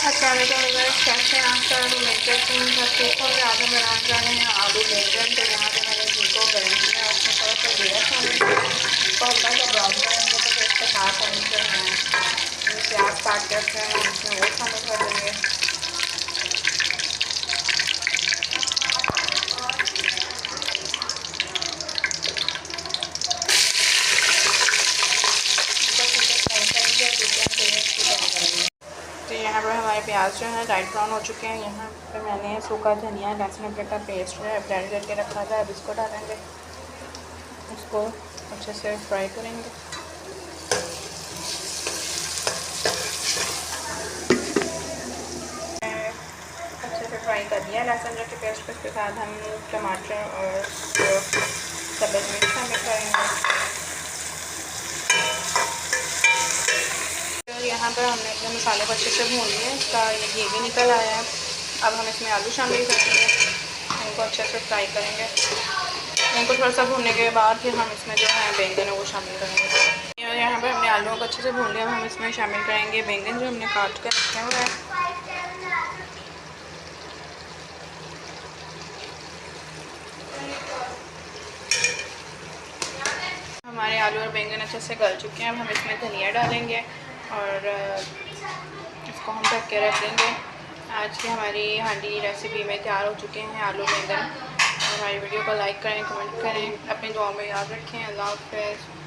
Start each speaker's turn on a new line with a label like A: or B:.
A: अस्सलाम कैसे हैं आप सब। उम्मीद करती हूँ सब ठीक होंगे। आज हम बनाने जा रहे हैं आलू बैंगन। तो यहाँ पे मैंने घी को गर्म किया, उसमें थोड़ा सा जीरा शामिल किया, उसको हल्का सा ब्राउन करेंगे। तो फिर इसके साथ हम जो हैं प्याज काट के रखे हैं उसमें वो शामिल कर देंगे। तो यहाँ पर हमारे प्याज जो है लाइट ब्राउन हो चुके हैं। यहाँ पे मैंने सूखा धनिया लहसुन अदरक का पेस्ट जो है ब्लेंड करके रखा था। अब इसको डालेंगे, इसको अच्छे से फ्राई करेंगे। अच्छे से फ्राई कर दिया लहसुन अदरक के पेस्ट को। इसके साथ हम टमाटर और सब्ज़ मिर्च शामिल करेंगे। यहाँ पर हमने अपने मसाले को अच्छे से भून लिया, इसका ये घी भी निकल आया है। अब हम इसमें आलू शामिल करेंगे, इनको अच्छे से फ्राई करेंगे। इनको थोड़ा सा भूनने के बाद फिर हम इसमें जो है बैंगन है वो शामिल करेंगे। यहाँ पर हमने आलूओं को अच्छे से भून लिया। अब हम इसमें शामिल करेंगे बैंगन जो हमने काट कर रखे हुए हैं। हमारे आलू और बैंगन अच्छे से गल चुके हैं। अब हम इसमें धनिया डालेंगे और इसको हम ढक के रख देंगे। आज की हमारी हांडी रेसिपी में तैयार हो चुके हैं आलू बैंगन। हमारी वीडियो को लाइक करें, कमेंट करें, अपनी दुआ में याद रखें। अल्लाह हाफ़िज़।